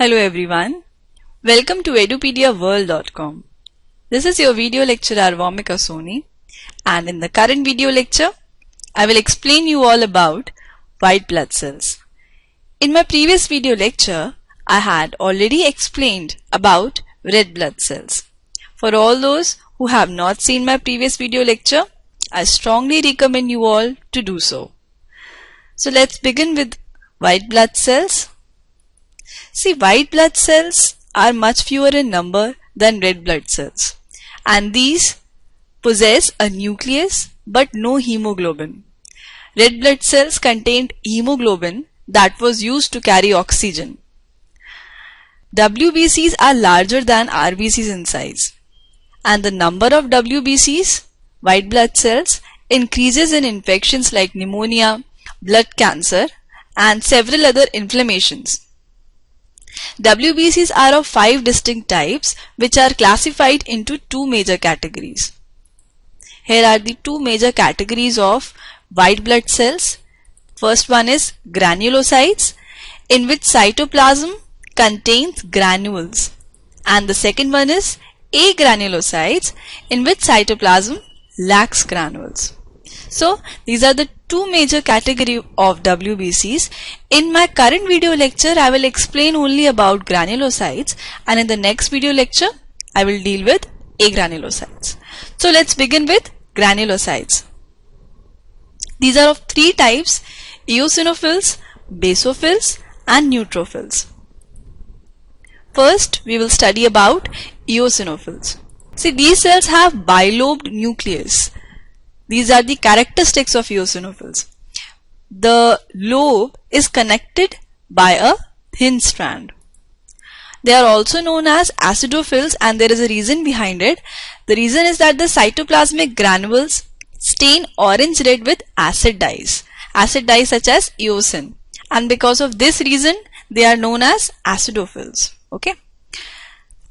Hello everyone, welcome to edupediaworld.com. This is your video lecturer Vomika Soni, and in the current video lecture, I will explain you all about white blood cells. In my previous video lecture, I had already explained about red blood cells. For all those who have not seen my previous video lecture, I strongly recommend you all to do so. So let's begin with white blood cells. See, white blood cells are much fewer in number than red blood cells, and these possess a nucleus but no hemoglobin. Red blood cells contained hemoglobin that was used to carry oxygen. WBCs are larger than RBCs in size, and the number of WBCs, white blood cells, increases in infections like pneumonia, blood cancer, and several other inflammations. WBCs are of 5 distinct types which are classified into 2 major categories. Here are the 2 major categories of white blood cells. First one is granulocytes, in which cytoplasm contains granules, and the second one is agranulocytes, in which cytoplasm lacks granules. So these are the 2 major categories of WBCs. In my current video lecture, I will explain only about granulocytes, and in the next video lecture, I will deal with agranulocytes. So let's begin with granulocytes. These are of 3 types: eosinophils, basophils, and neutrophils. First, we will study about eosinophils. See, these cells have bilobed nucleus. These are the characteristics of eosinophils. The lobe is connected by a thin strand. They are also known as acidophils, and there is a reason behind it. The reason is that the cytoplasmic granules stain orange-red with acid dyes such as eosin, and because of this reason they are known as acidophils. Okay,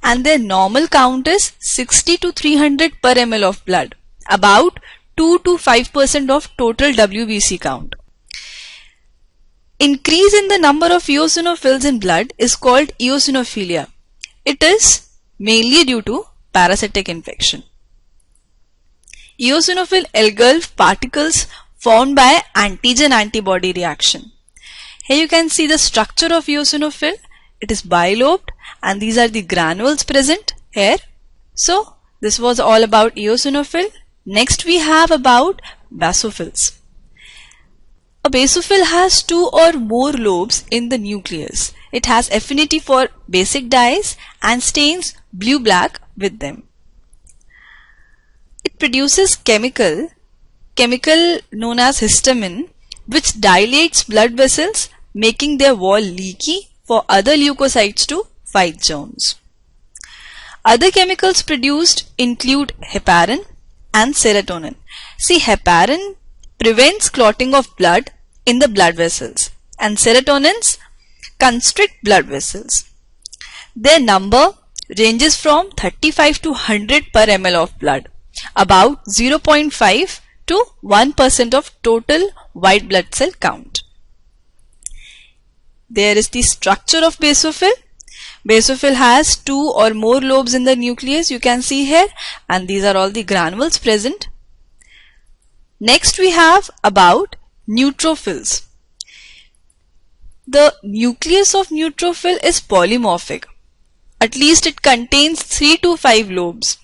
and their normal count is 60 to 300 per ml of blood, about 2 to 5% of total WBC count. Increase in the number of eosinophils in blood is called eosinophilia. It is mainly due to parasitic infection. Eosinophil engulf particles formed by antigen-antibody reaction. Here you can see the structure of eosinophil. It is bilobed, and these are the granules present here. So this was all about eosinophil. Next we have about basophils. A basophil has 2 or more lobes in the nucleus. It has affinity for basic dyes and stains blue-black with them. It produces chemical known as histamine, which dilates blood vessels, making their wall leaky for other leukocytes to fight germs. Other chemicals produced include heparin and serotonin. See, heparin prevents clotting of blood in the blood vessels, and serotonins constrict blood vessels. Their number ranges from 35 to 100 per ml of blood, about 0.5 to 1% of total white blood cell count. There is the structure of basophil. Basophil has 2 or more lobes in the nucleus, you can see here, and these are all the granules present. Next we have about neutrophils. The nucleus of neutrophil is polymorphic. At least it contains 3 to 5 lobes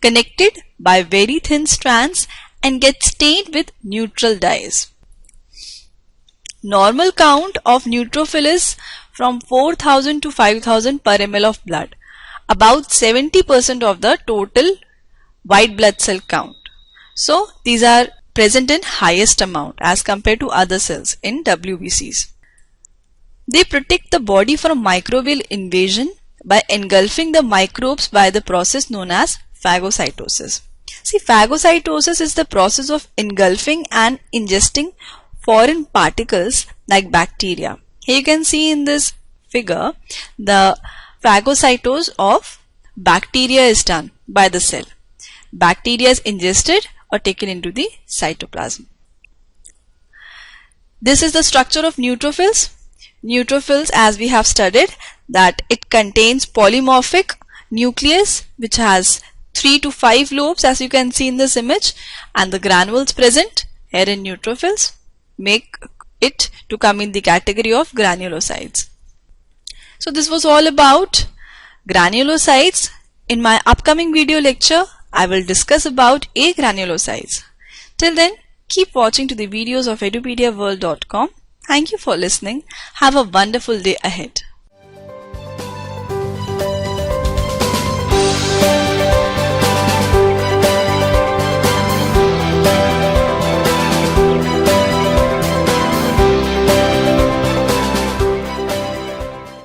connected by very thin strands and gets stained with neutral dyes. Normal count of neutrophil is from 4000 to 5000 per ml of blood, about 70% of the total white blood cell count. So these are present in highest amount as compared to other cells in WBCs. They protect the body from microbial invasion by engulfing the microbes by the process known as phagocytosis. See, phagocytosis is the process of engulfing and ingesting foreign particles like bacteria. Here you can see in this figure the phagocytosis of bacteria is done by the cell. Bacteria is ingested or taken into the cytoplasm. This is the structure of neutrophils. Neutrophils, as we have studied, that it contains polymorphic nucleus which has 3 to 5 lobes, as you can see in this image, and the granules present here in neutrophils make it to come in the category of granulocytes. So this was all about granulocytes. In my upcoming video lecture, I will discuss about agranulocytes. Till then, keep watching to the videos of edupediaworld.com. Thank you for listening. Have a wonderful day ahead.